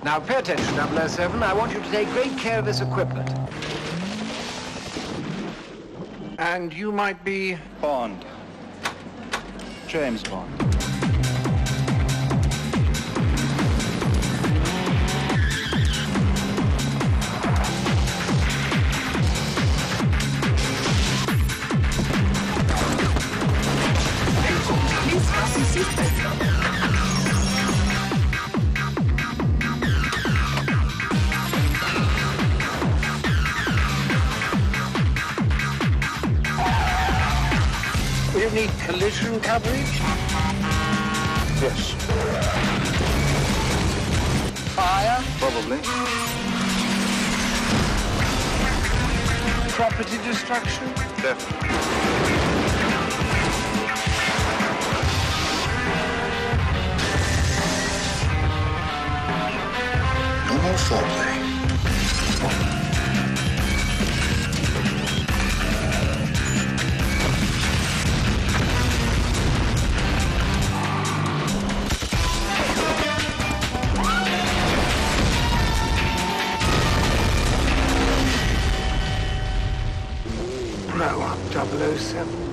Now pay attention, 007. I want you to take great care of this equipment. And you might be... Bond. James Bond. Please fasten seatbelt. You need collision coverage? Yes. Fire? Probably. Property destruction? Definitely. No more foreplay. Grow up, 007.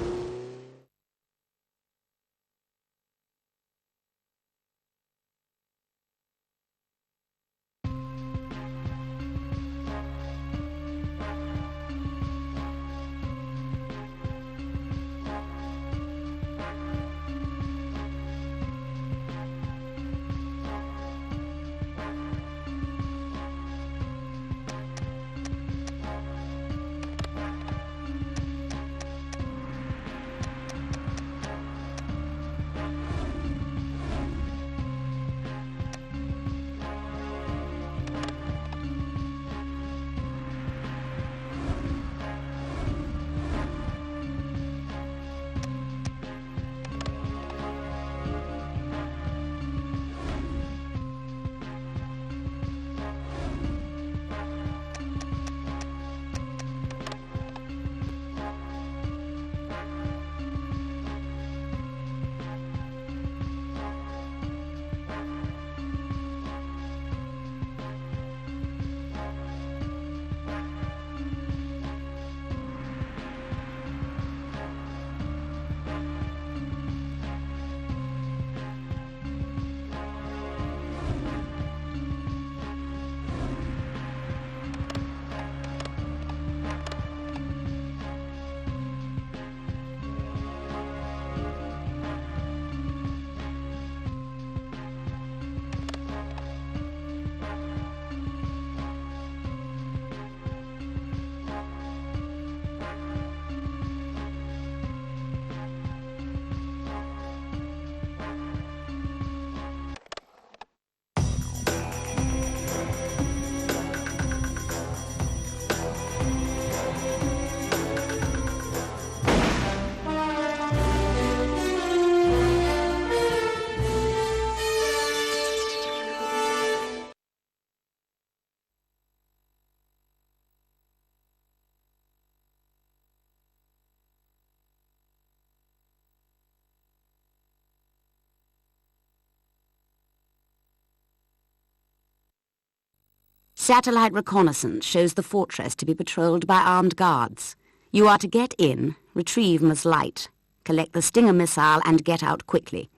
Satellite reconnaissance shows the fortress to be patrolled by armed guards. You are to get in, retrieve Ms. Light, collect the Stinger missile and get out quickly.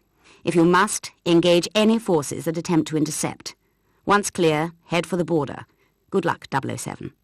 If you must, engage any forces that attempt to intercept. Once clear, head for the border. Good luck, 007.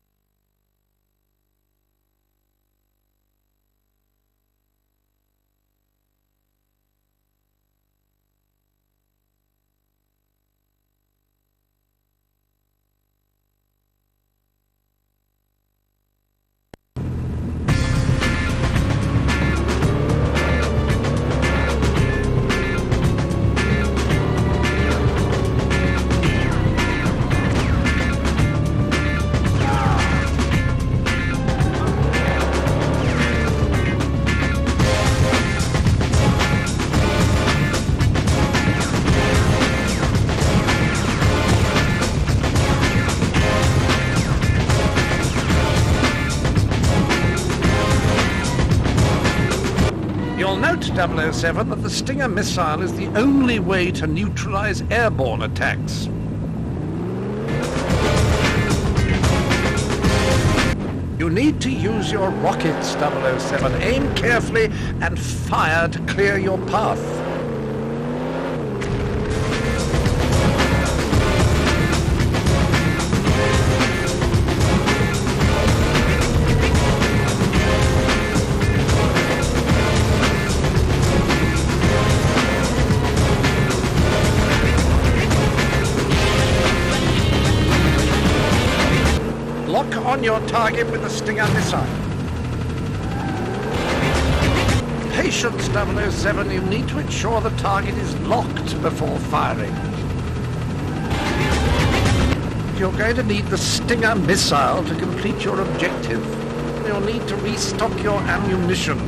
007, that the Stinger missile is the only way to neutralize airborne attacks. You need to use your rockets, 007. Aim carefully and fire to clear your path. Lock on your target with the Stinger missile. Patience, 007. You need to ensure the target is locked before firing. You're going to need the Stinger missile to complete your objective. You'll need to restock your ammunition.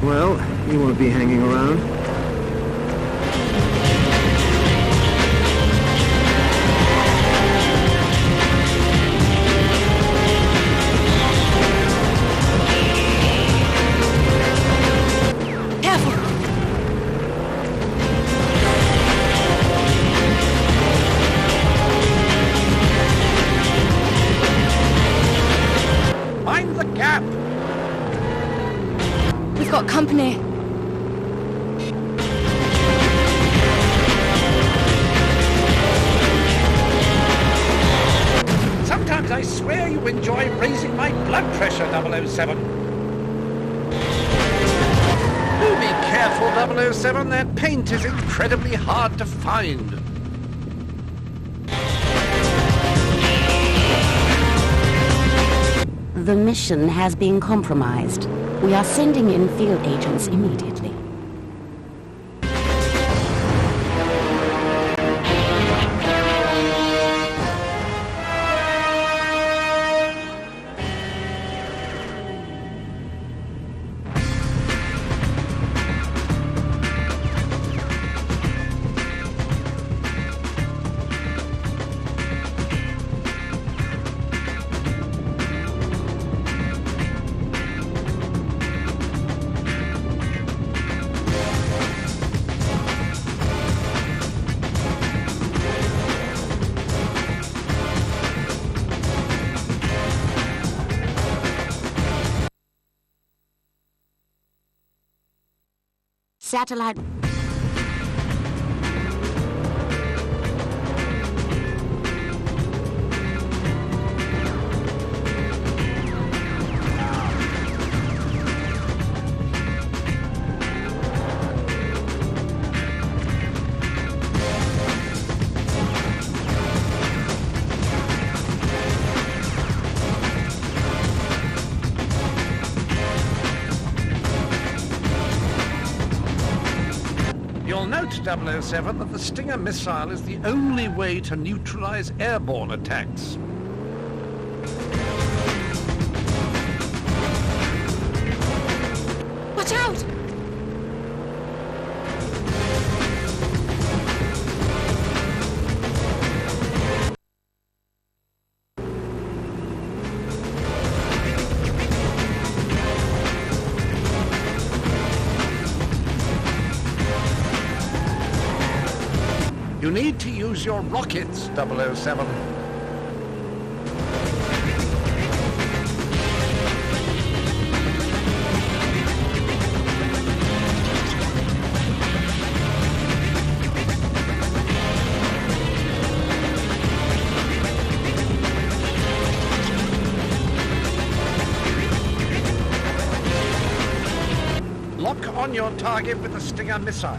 Well, you won't be hanging around. Careful! Mind the gap! We've got company. Sometimes I swear you enjoy raising my blood pressure, 007. Do be careful, 007. That paint is incredibly hard to find. The mission has been compromised. We are sending in field agents immediately. Satellite... You'll note, 007, that the Stinger missile is the only way to neutralize airborne attacks. Watch out! need to use your rockets, 007. Lock on your target with the Stinger missile.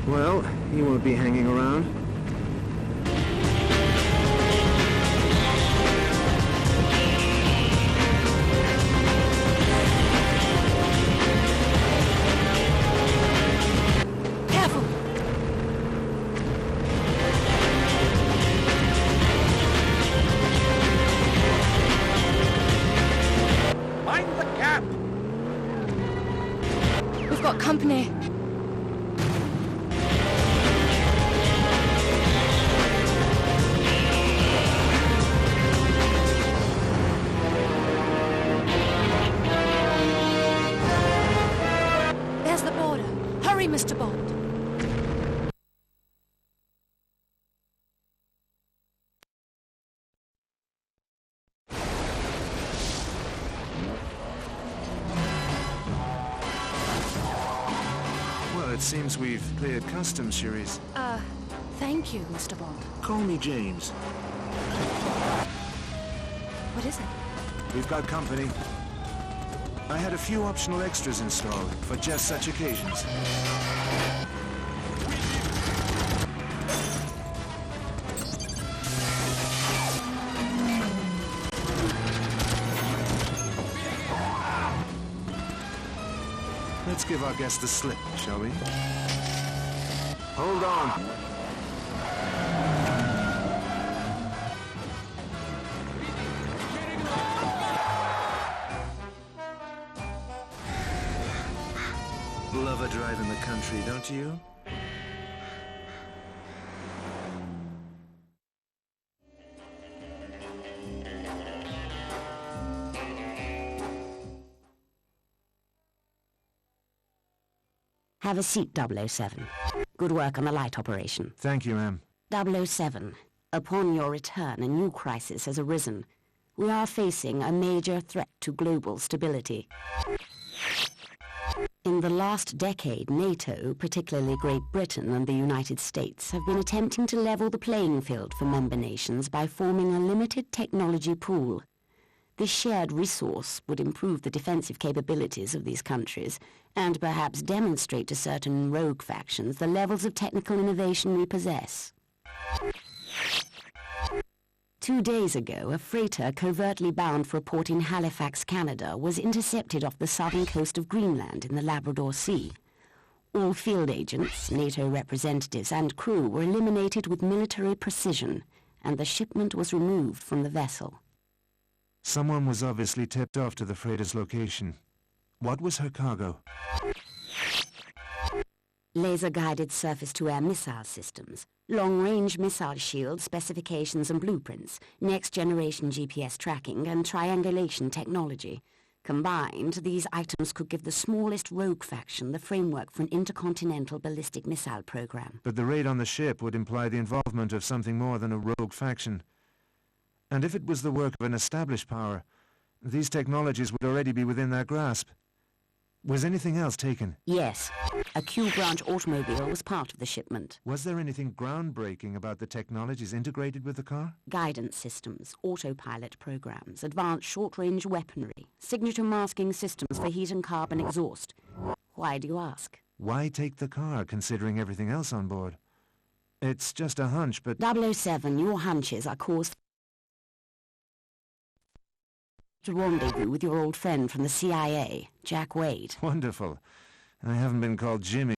Well, you won't be hanging around. Careful! Mind the gap! We've got company. There's the border. Hurry, Mr. Bond. Well, it seems we've cleared customs, Cherise. Thank you, Mr. Bond. Call me James. What is it? We've got company. I had a few optional extras installed for just such occasions. Let's give our guest the slip, shall we? Hold on. Love a drive in the country, don't you? Have a seat, 007. Good work on the light operation. Thank you, ma'am. 007, upon your return, a new crisis has arisen. We are facing a major threat to global stability. In the last decade, NATO, particularly Great Britain and the United States, have been attempting to level the playing field for member nations by forming a limited technology pool. This shared resource would improve the defensive capabilities of these countries and perhaps demonstrate to certain rogue factions the levels of technical innovation we possess. 2 days ago, a freighter covertly bound for a port in Halifax, Canada, was intercepted off the southern coast of Greenland in the Labrador Sea. All field agents, NATO representatives and crew were eliminated with military precision, and the shipment was removed from the vessel. Someone was obviously tipped off to the freighter's location. What was her cargo? Laser-guided surface-to-air missile systems, long-range missile shield specifications and blueprints, next-generation GPS tracking and triangulation technology. Combined, these items could give the smallest rogue faction the framework for an intercontinental ballistic missile program. But the raid on the ship would imply the involvement of something more than a rogue faction. And if it was the work of an established power, these technologies would already be within their grasp. Was anything else taken? Yes. A Q branch automobile was part of the shipment. Was there anything groundbreaking about the technologies integrated with the car? Guidance systems, autopilot programs, advanced short-range weaponry, signature masking systems for heat and carbon exhaust. Why do you ask? Why take the car, considering everything else on board? It's just a hunch, but... 007, your hunches are cause to rendezvous with your old friend from the CIA, Jack Wade. Wonderful. I haven't been called Jimmy.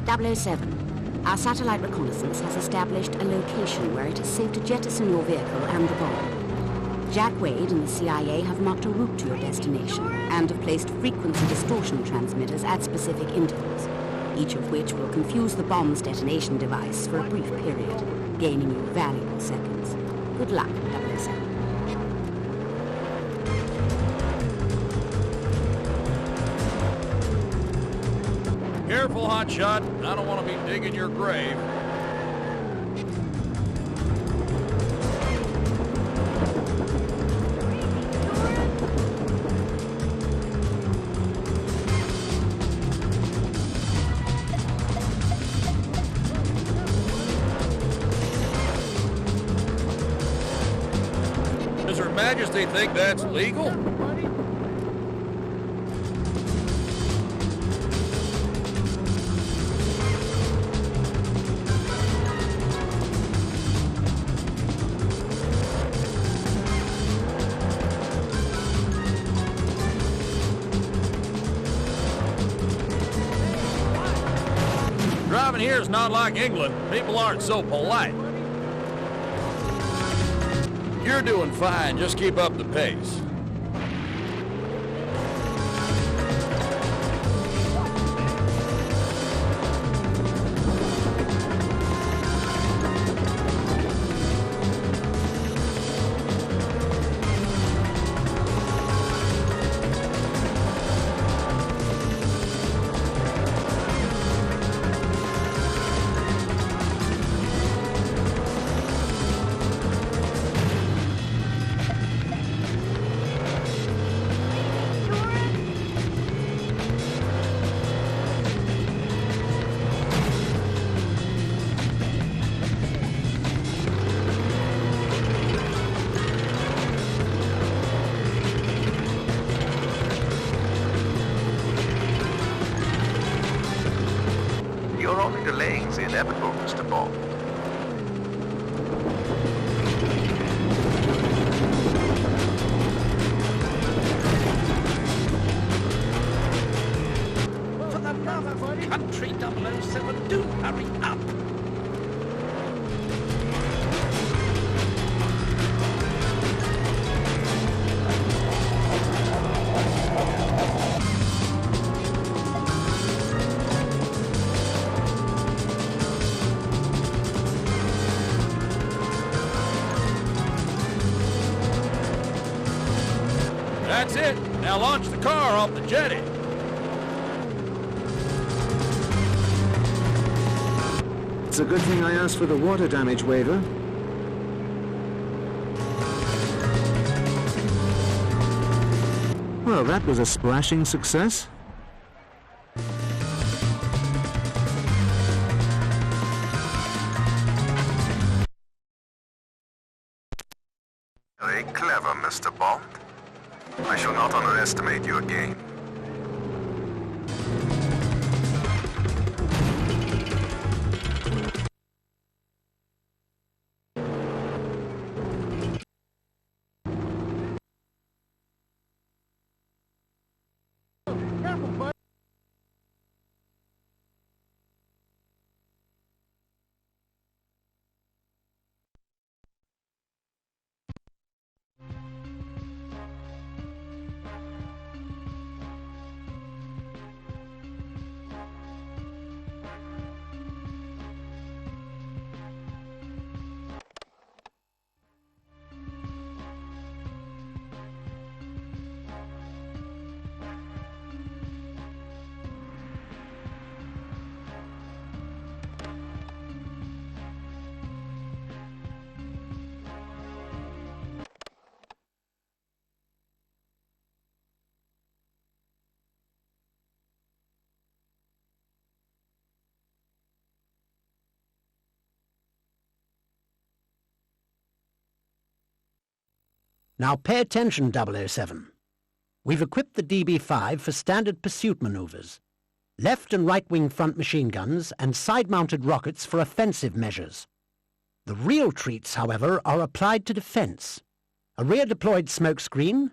.007. Our satellite reconnaissance has established a location where it is safe to jettison your vehicle and the bomb. Jack Wade and the CIA have marked a route to your destination and have placed frequency distortion transmitters at specific intervals, each of which will confuse the bomb's detonation device for a brief period, gaining you valuable seconds. Good luck, 007. Careful, hotshot. I don't want to be digging your grave. Does Her Majesty think that's legal? Driving here is not like England. People aren't so polite. You're doing fine. Just keep up the pace. You're only delaying the inevitable, Mr. Bond. For the love of country, 007, do hurry up! That's it. Now launch the car off the jetty. It's a good thing I asked for the water damage waiver. Well, that was a splashing success. Very clever, Mr. Bond. I shall not underestimate your game. Now pay attention, 007. We've equipped the DB-5 for standard pursuit maneuvers. Left and right-wing front machine guns and side-mounted rockets for offensive measures. The real treats, however, are applied to defence. A rear-deployed smoke screen,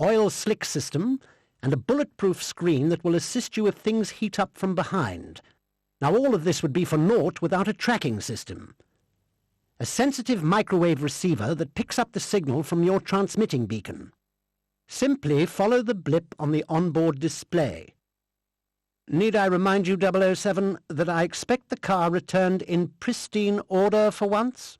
oil slick system, and a bulletproof screen that will assist you if things heat up from behind. Now all of this would be for naught without a tracking system. A sensitive microwave receiver that picks up the signal from your transmitting beacon. Simply follow the blip on the onboard display. Need I remind you, 007, that I expect the car returned in pristine order for once?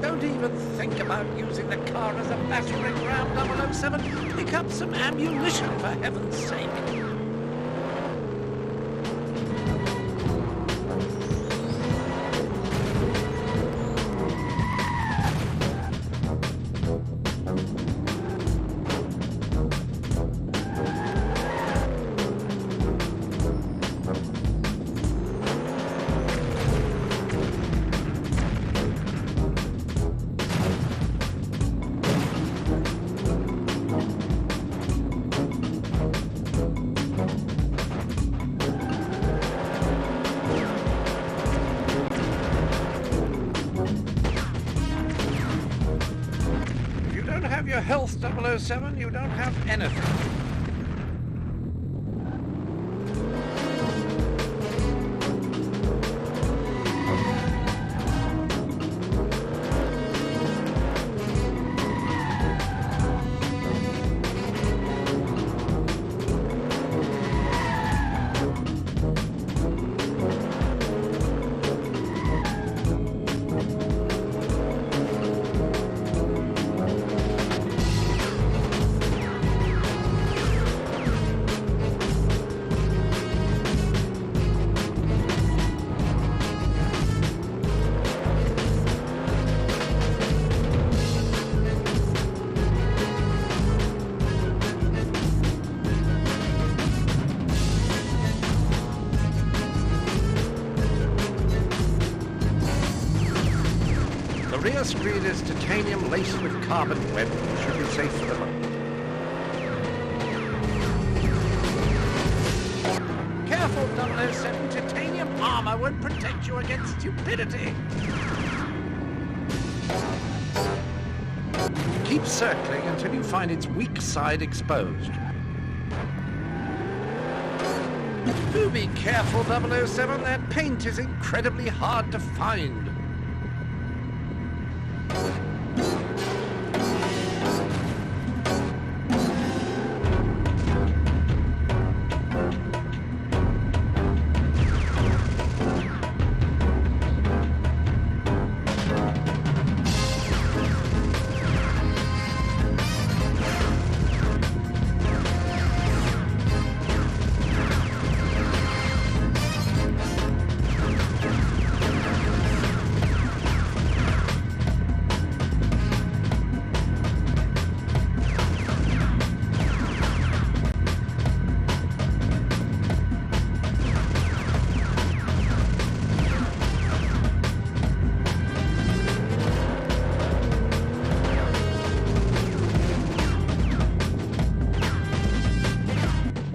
Don't even think about using the car as a battering ram, 007. Pick up some ammunition, for heaven's sake. Your health, 007, you don't have anything. The rear screen is titanium laced with carbon webbing. Should be safe for the moment. Careful, 007. Titanium armor won't protect you against stupidity. Keep circling until you find its weak side exposed. Do be careful, 007. That paint is incredibly hard to find.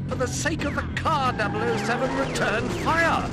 For the sake of the car, 007, return fire!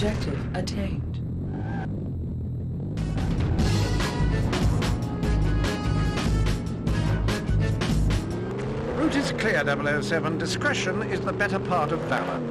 Objective attained. The route is clear, 007. Discretion is the better part of valor.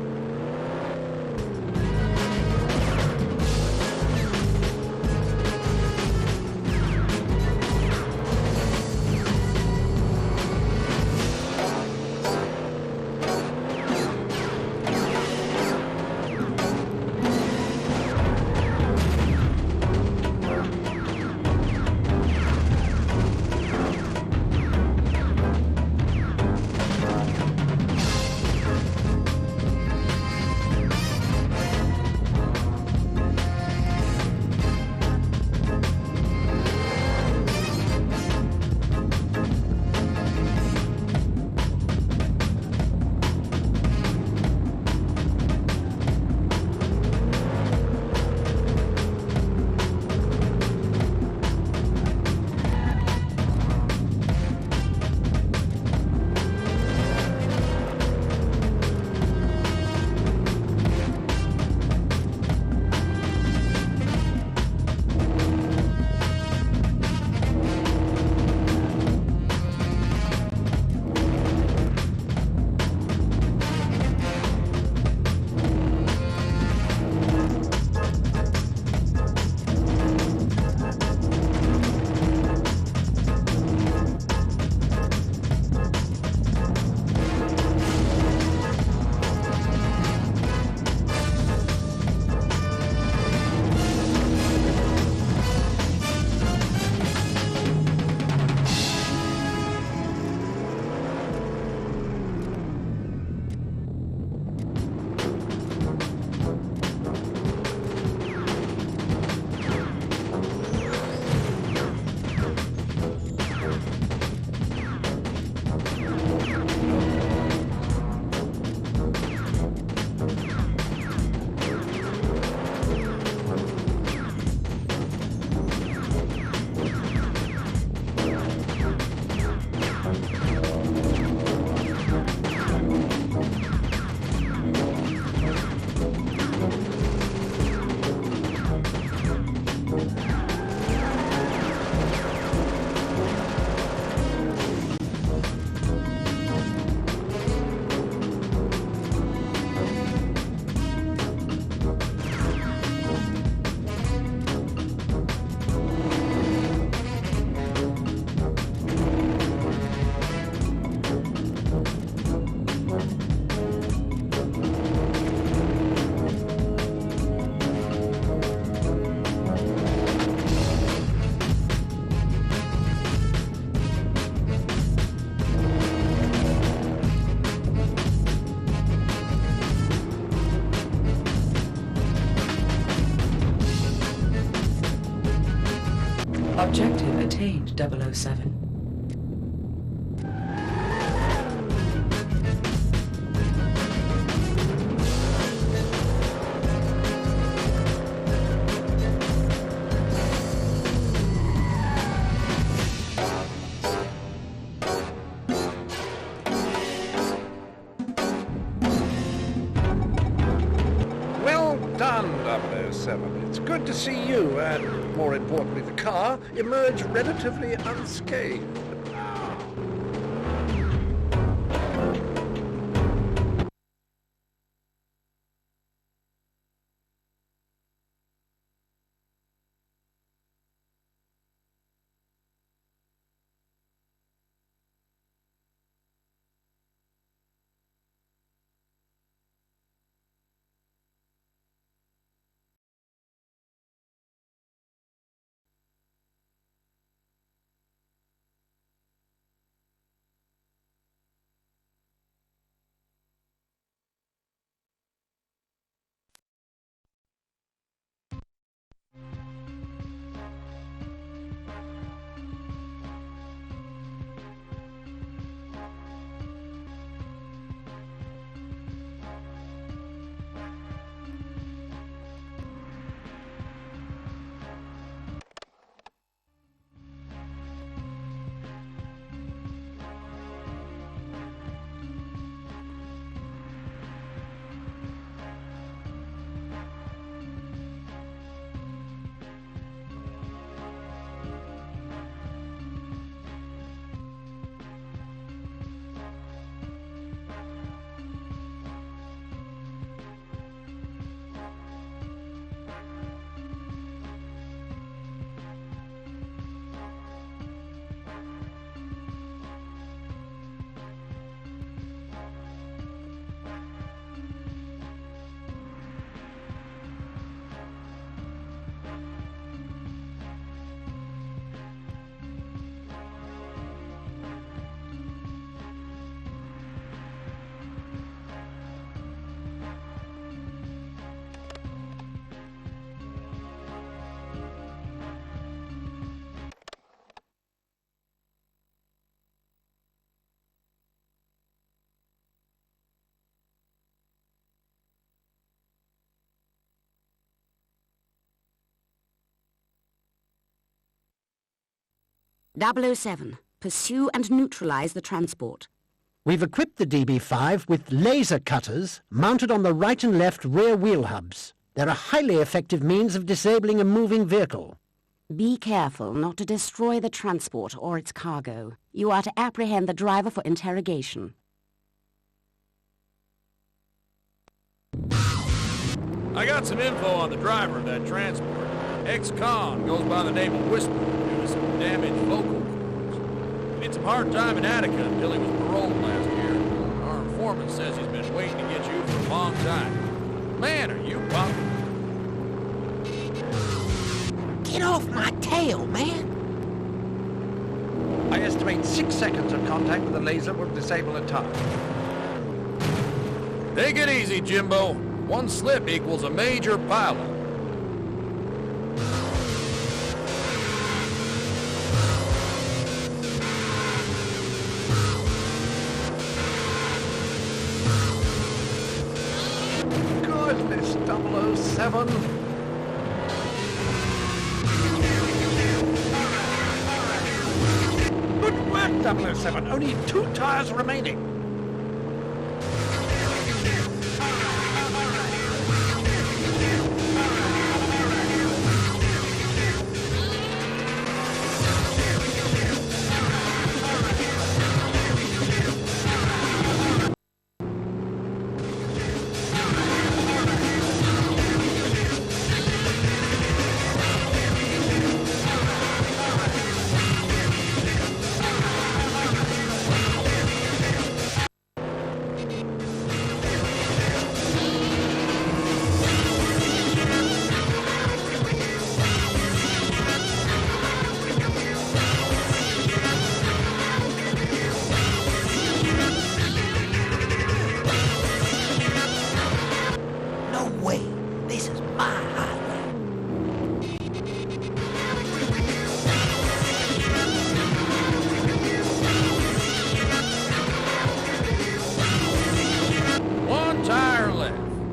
Objective attained, 007. Well done, 007. It's good to see you, and more importantly the car, emerge relatively unscathed. 007, pursue and neutralize the transport. We've equipped the DB5 with laser cutters mounted on the right and left rear wheel hubs. They're a highly effective means of disabling a moving vehicle. Be careful not to destroy the transport or its cargo. You are to apprehend the driver for interrogation. I got some info on the driver of that transport. Ex-con, goes by the name of Whisper, due to some damaged vocal cords. He had some hard time in Attica until he was paroled last year. Our informant says he's been waiting to get you for a long time. Man, are you pumped? Get off my tail, man! I estimate 6 seconds of contact with the laser will disable a target. Take it easy, Jimbo. One slip equals a major pileup. Goodness, 007. Good work, 007. Only 2 tires remaining.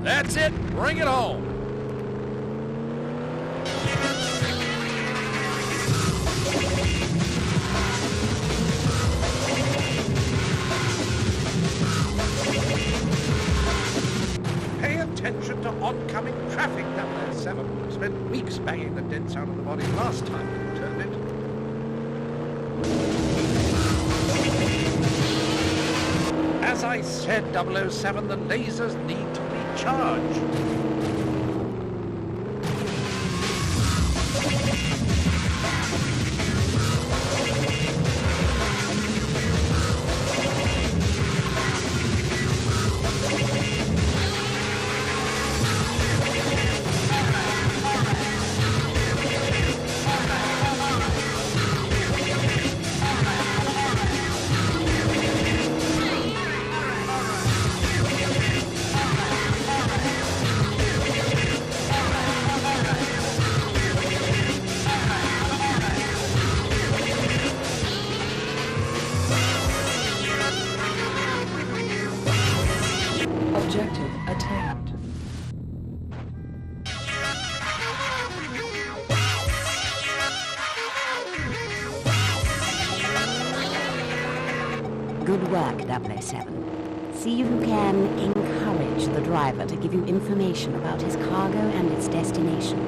That's it. Bring it home. Pay attention to oncoming traffic, 007. Spent weeks banging the dents out of the body last time we returned it. As I said, 007, the lasers need to be charged. Objective attained. Good work, 007. See if you can encourage the driver to give you information about his cargo and its destination.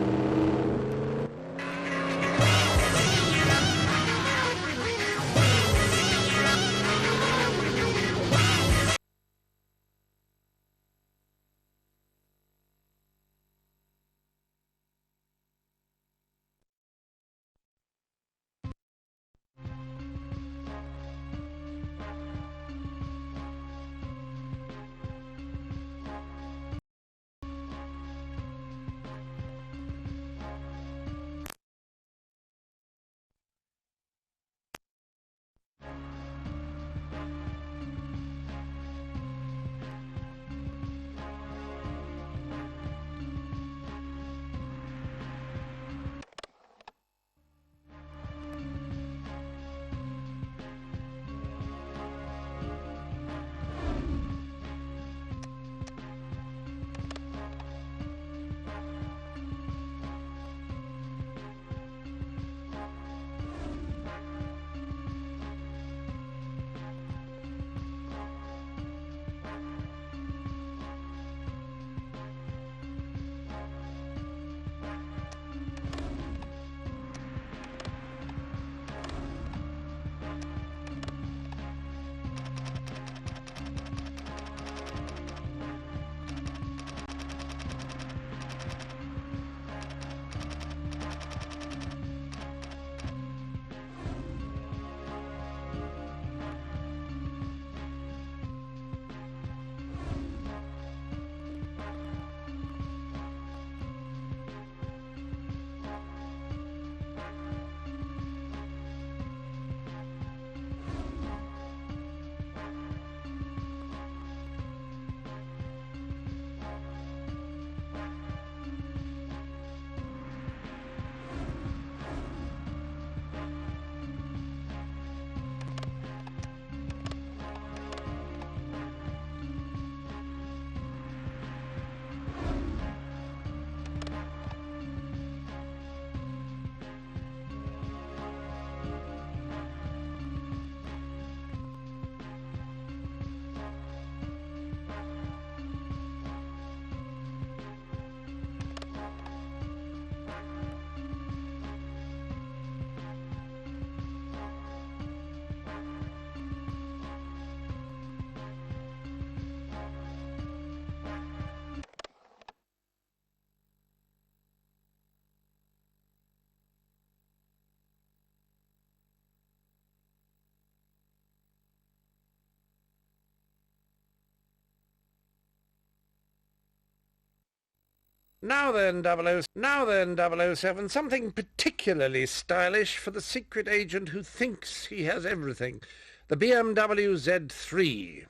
Now then, 007, something particularly stylish for the secret agent who thinks he has everything. The BMW Z3.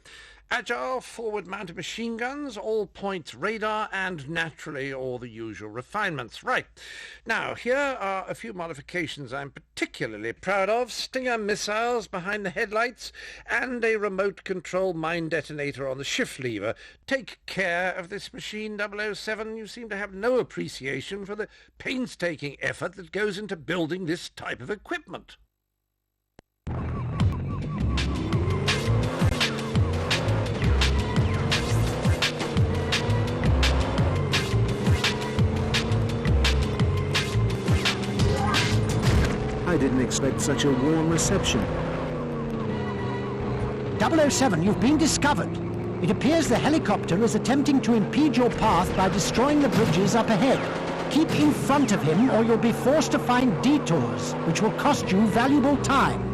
Agile, forward-mounted machine guns, all points radar, and naturally all the usual refinements. Right. Now, here are a few modifications I'm particularly proud of. Stinger missiles behind the headlights, and a remote control mine detonator on the shift lever. Take care of this machine, 007. You seem to have no appreciation for the painstaking effort that goes into building this type of equipment. I didn't expect such a warm reception. 007, you've been discovered. It appears the helicopter is attempting to impede your path by destroying the bridges up ahead. Keep in front of him or you'll be forced to find detours, which will cost you valuable time.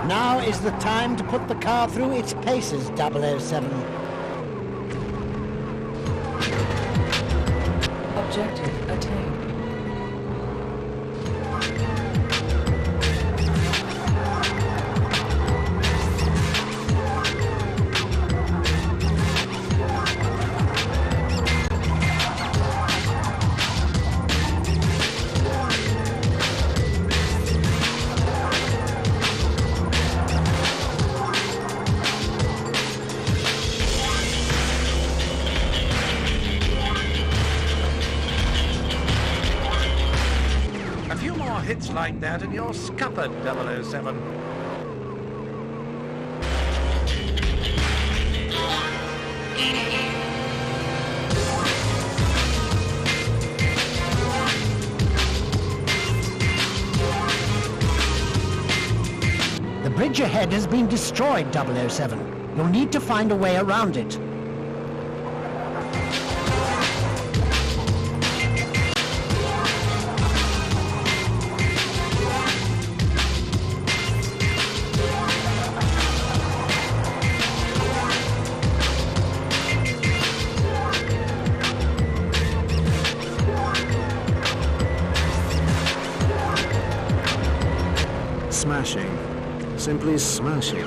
Now is the time to put the car through its paces, 007. Objective attained. Hits like that and you're scuppered, 007. The bridge ahead has been destroyed, 007. You'll need to find a way around it. Smashing. Simply smashing.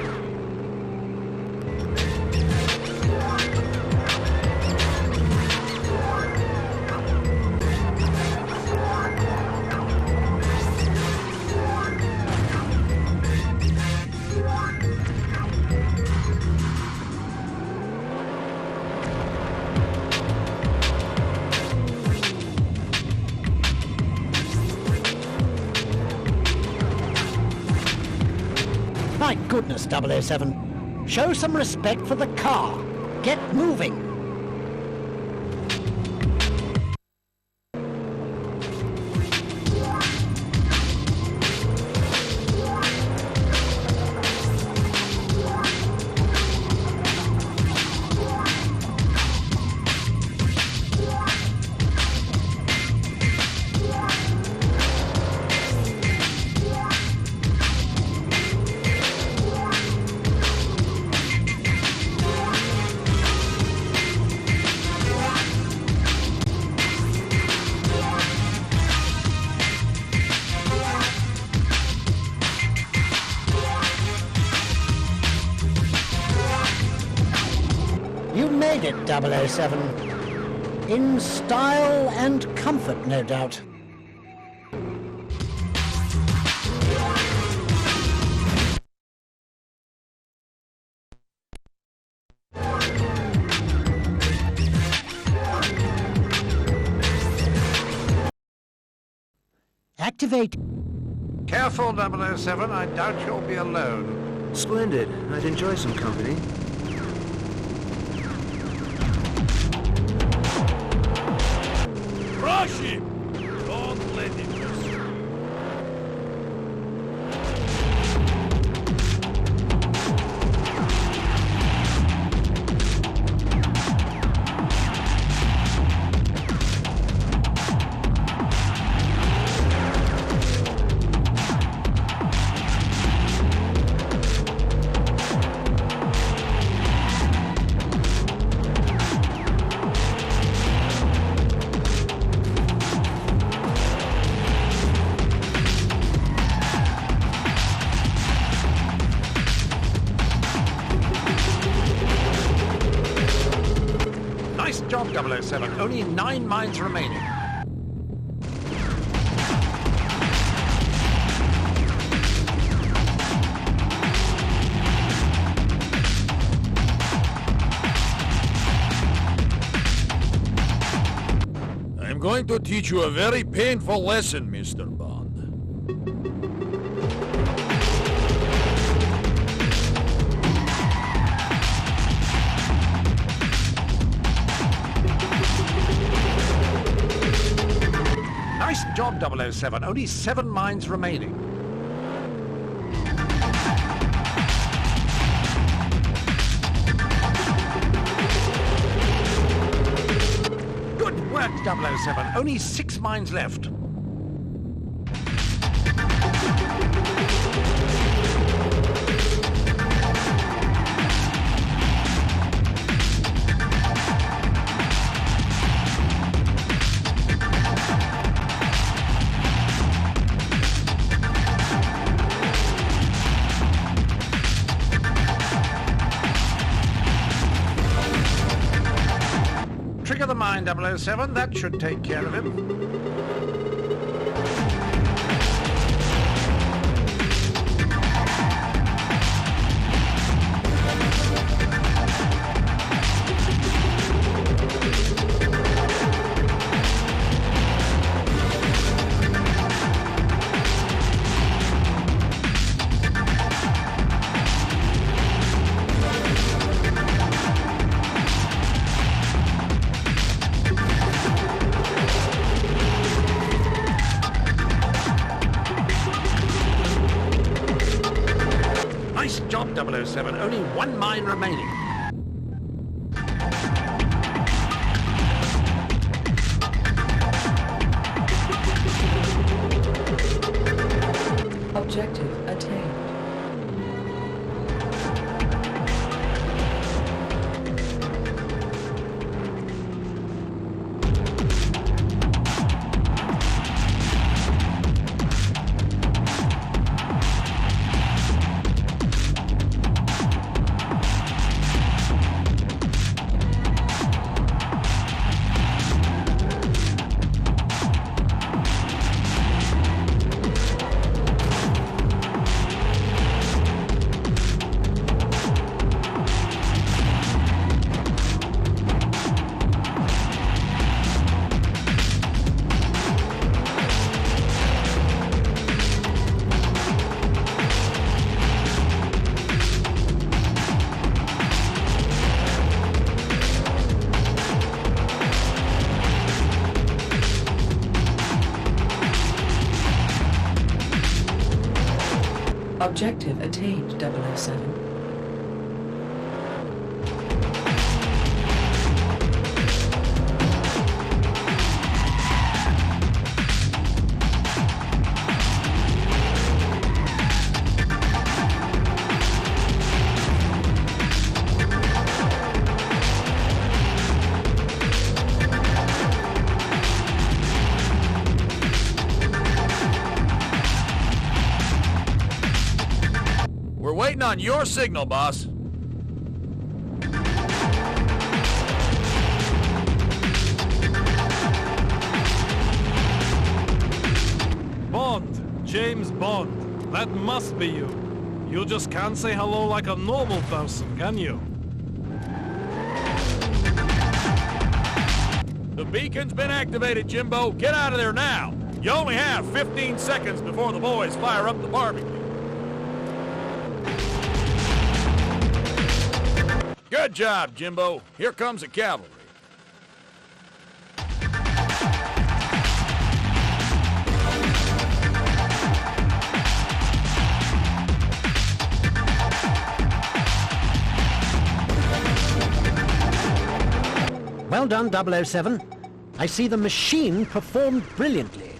My goodness, 007. Show some respect for the car. Get moving. You made it, 007. In style and comfort, no doubt. Activate. Careful, 007. I doubt you'll be alone. Splendid. I'd enjoy some company. Rush him! Don't let him pursue you. Nice job, 007. Only 9 mines remaining. I'm going to teach you a very painful lesson, Mr. Bond. Nice job, 007. Only 7 mines remaining. Good work, 007. Only 6 mines left. Trigger the mine, 007. That should take care of him. Nice job, 007. Only 1 mine remaining. Objective attained. Objective attained, 007. We're waiting on your signal, boss. Bond, James Bond. That must be you. You just can't say hello like a normal person, can you? The beacon's been activated, Jimbo. Get out of there now. You only have 15 seconds before the boys fire up the barbecue. Good job, Jimbo. Here comes the cavalry. Well done, 007. I see the machine performed brilliantly.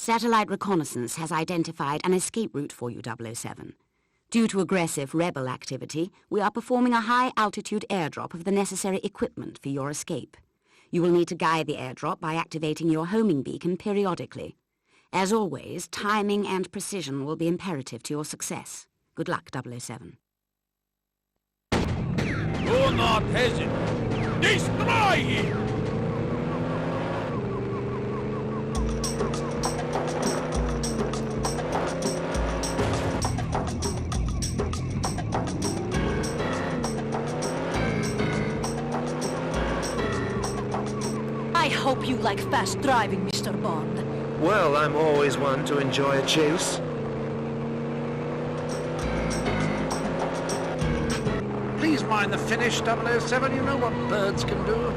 Satellite reconnaissance has identified an escape route for you, 007. Due to aggressive rebel activity, we are performing a high-altitude airdrop of the necessary equipment for your escape. You will need to guide the airdrop by activating your homing beacon periodically. As always, timing and precision will be imperative to your success. Good luck, 007. Do not hesitate. Destroy him! I hope you like fast driving, Mr. Bond. Well, I'm always one to enjoy a chase. Please mind the finish, 007. You know what birds can do.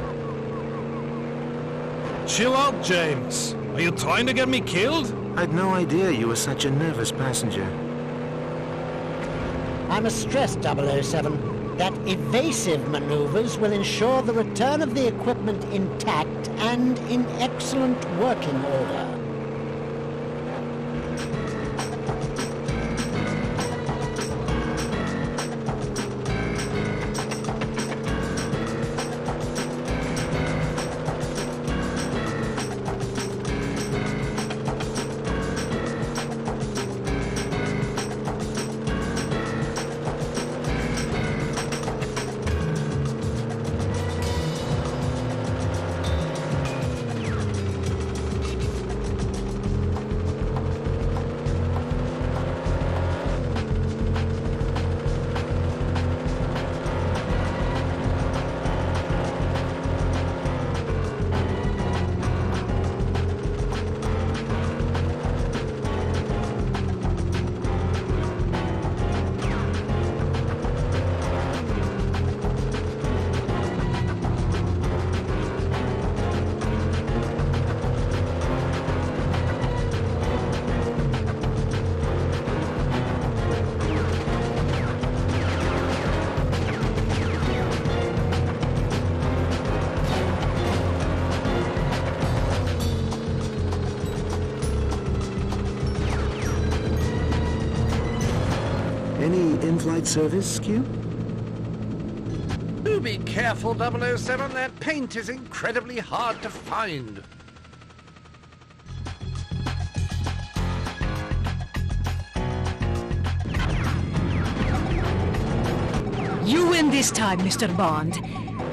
Chill out, James. Are you trying to get me killed? I'd no idea you were such a nervous passenger. I must stress, 007, that evasive maneuvers will ensure the return of the equipment intact and in excellent working order. Any in-flight service, Q? Do be careful, 007. That paint is incredibly hard to find. You win this time, Mr. Bond.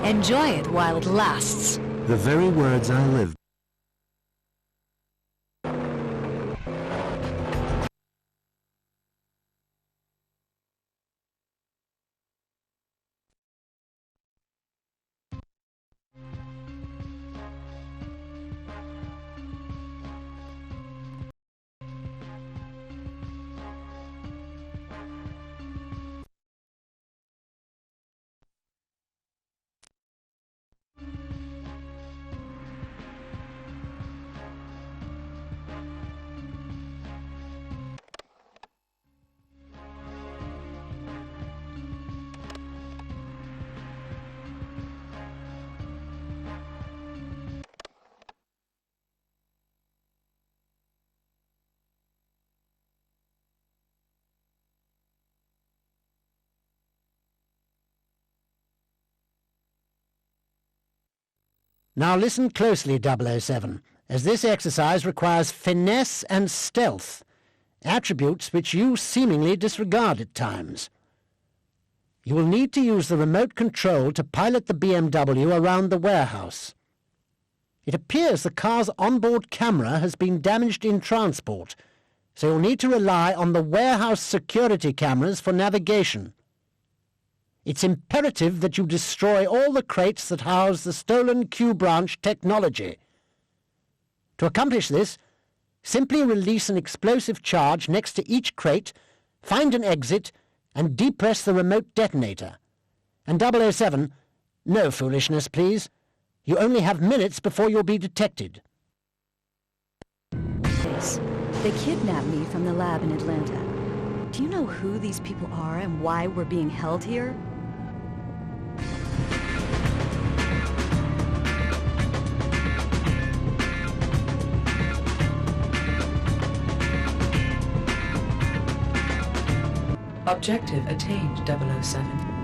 Enjoy it while it lasts. The very words I live. Now listen closely, 007, as this exercise requires finesse and stealth, attributes which you seemingly disregard at times. You will need to use the remote control to pilot the BMW around the warehouse. It appears the car's onboard camera has been damaged in transport, so you'll need to rely on the warehouse security cameras for navigation. It's imperative that you destroy all the crates that house the stolen Q-branch technology. To accomplish this, simply release an explosive charge next to each crate, find an exit, and depress the remote detonator. And 007, no foolishness, please. You only have minutes before you'll be detected. They kidnapped me from the lab in Atlanta. Do you know who these people are and why we're being held here? Objective attained, 007.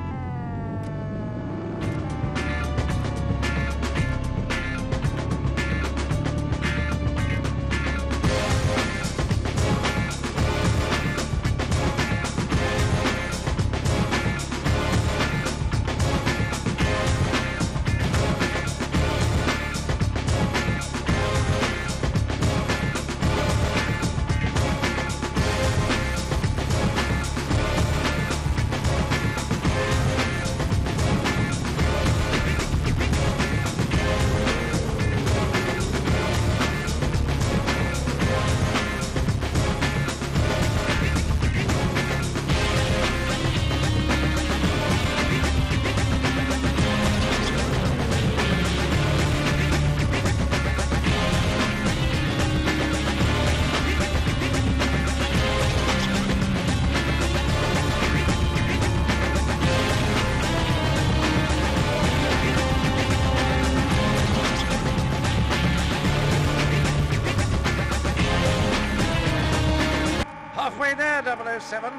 Halfway there, 007.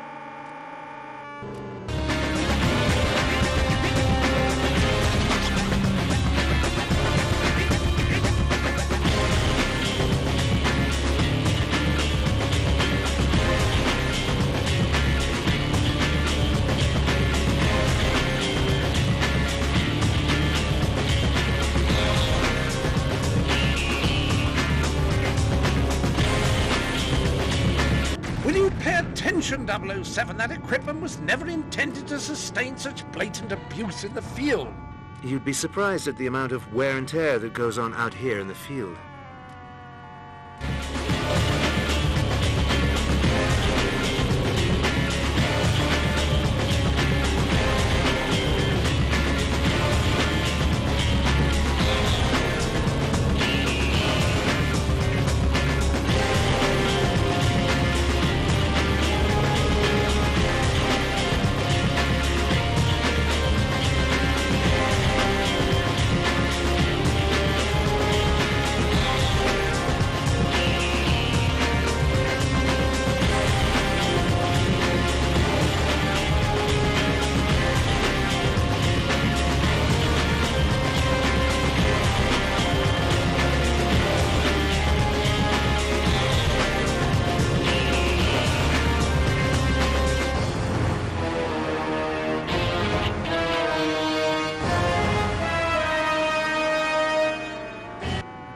Will you pay attention, 007? That equipment was never intended to sustain such blatant abuse in the field. You'd be surprised at the amount of wear and tear that goes on out here in the field.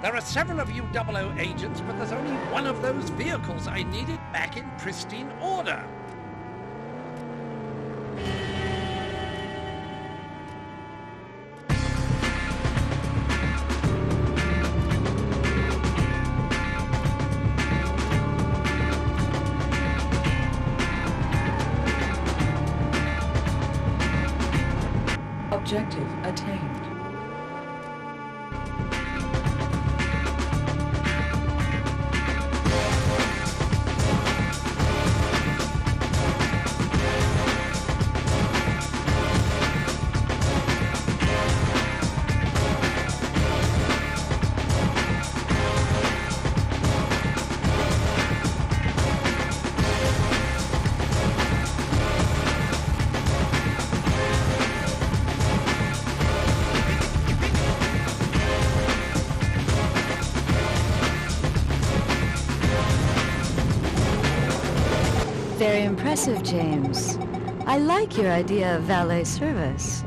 There are several of you 00 agents, but there's only one of those vehicles. I need it back in pristine order. Objective attained. impressive, James. I like your idea of valet service.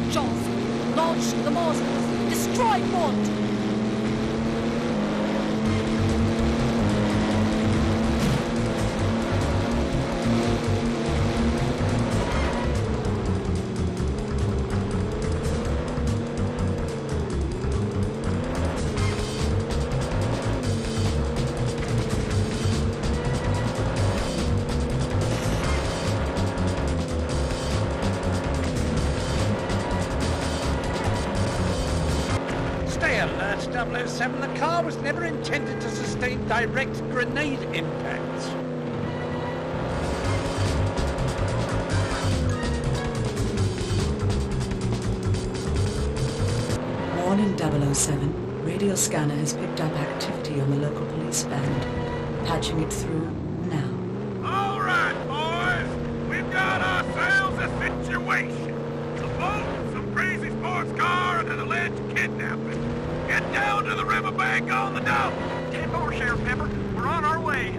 Jaws, launch the Moses, destroy Bond! Stay alert, 007. The car was never intended to sustain direct grenade impacts. Warning 007. Radio scanner has picked up activity on the local police band. Patching it through now. All right, boys. We've got ourselves a situation. A boat, some crazy sports car, and an alleged kidnapping. Get down to the riverbank on the double. 10-4, Sheriff Pepper. We're on our way.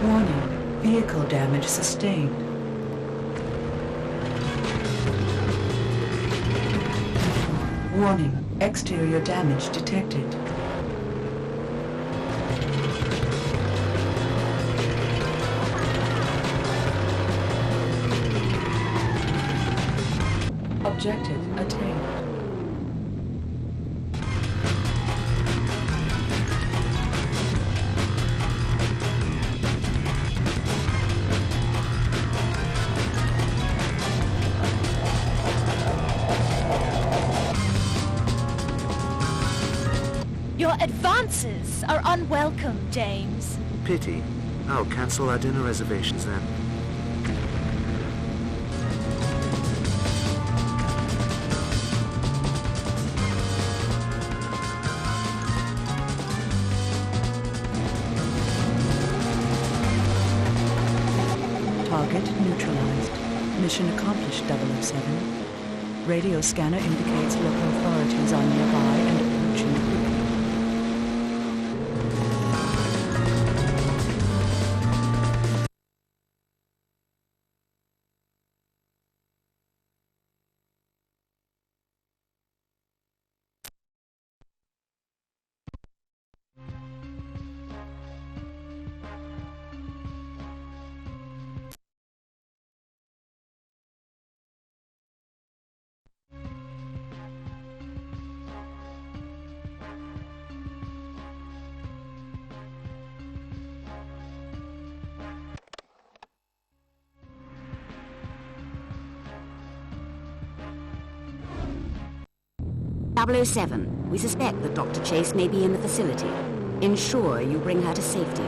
Warning. Vehicle damage sustained. Warning. Exterior damage detected. Objective attained. Your advances are unwelcome, James. Pity. I'll cancel our dinner reservations then. Target neutralized. Mission accomplished, 007. Radio scanner indicates local authorities are nearby and approaching quickly. .007, we suspect that Dr. Chase may be in the facility. Ensure you bring her to safety.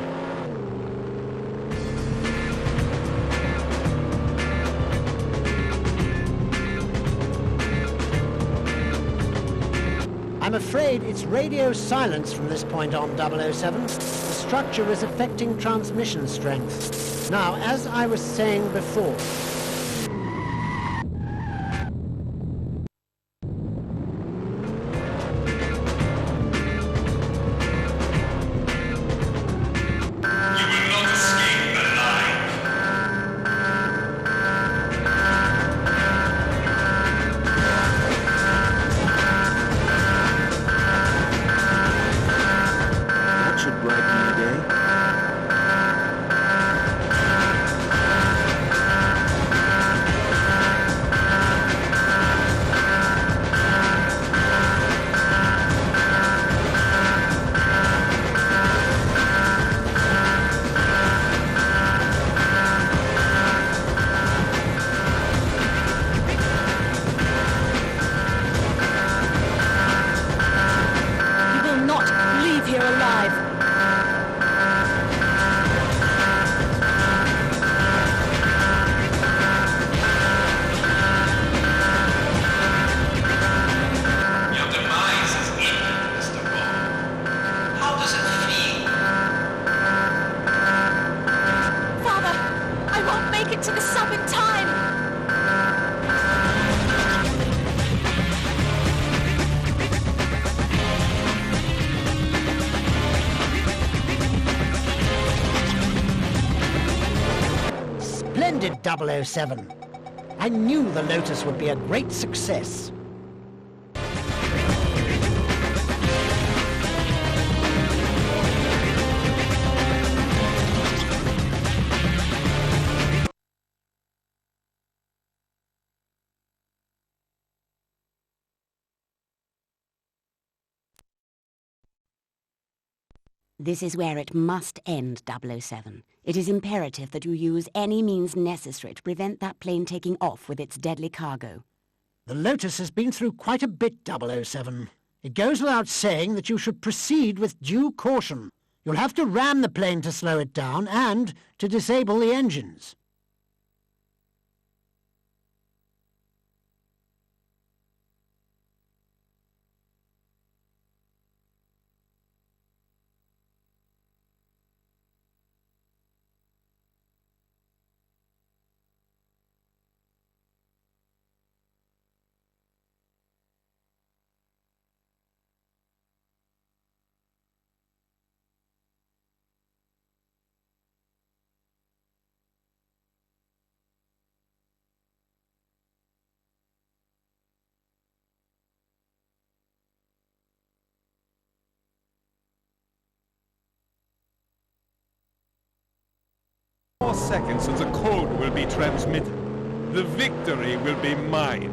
I'm afraid it's radio silence from this point on, 007. The structure is affecting transmission strength. Now, as I was saying before... Splendid, 007. I knew the Lotus would be a great success. This is where it must end, 007. It is imperative that you use any means necessary to prevent that plane taking off with its deadly cargo. The Lotus has been through quite a bit, 007. It goes without saying that you should proceed with due caution. You'll have to ram the plane to slow it down and to disable the engines. Seconds and the code will be transmitted. The victory will be mine.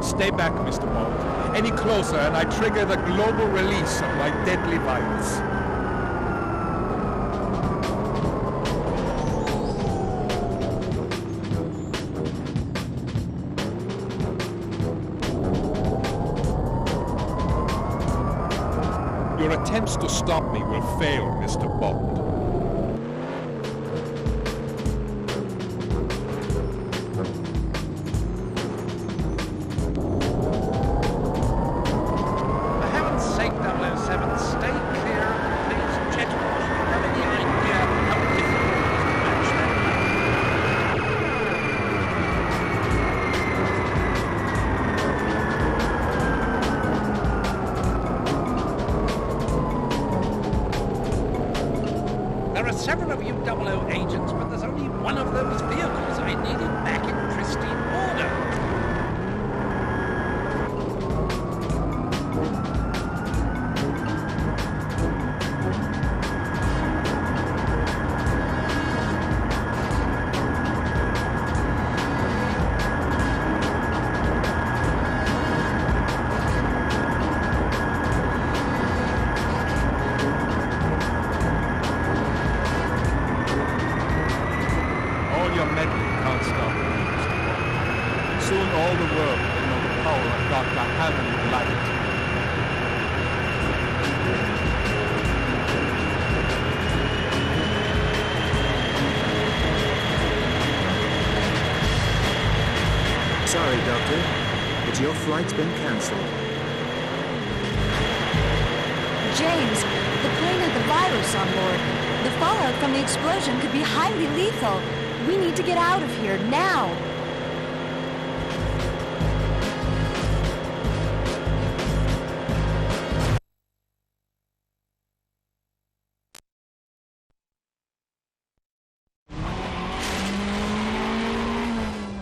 Stay back, Mr. Bond. Any closer and I trigger the global release of my deadly virus. Your attempts to stop me will fail, Mr. Bond. For heaven's sake, 007, stay clear of these jet wash. Do you have any idea how difficult it is to match them? There are several of you 00 agents, but there's only one of those vehicles I needed back in pristine order. Your meddling can't stop me, Mr. Bond. Soon all the world will know the power of Dr. Hammond Light. but your flight's been cancelled. James, the plane had the virus on board. The fallout from the explosion could be highly lethal. We need to get out of here, now!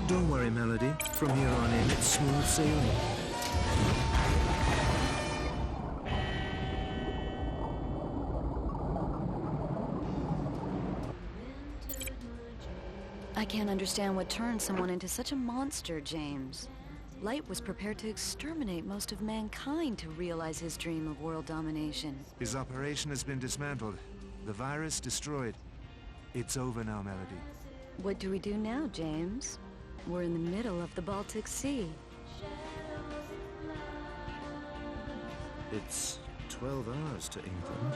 Don't worry, Melody. From here on in, it's smooth sailing. I can't understand what turned someone into such a monster, James. Light was prepared to exterminate most of mankind to realize his dream of world domination. His operation has been dismantled. The virus destroyed. It's over now, Melody. What do we do now, James? We're in the middle of the Baltic Sea. It's 12 hours to England.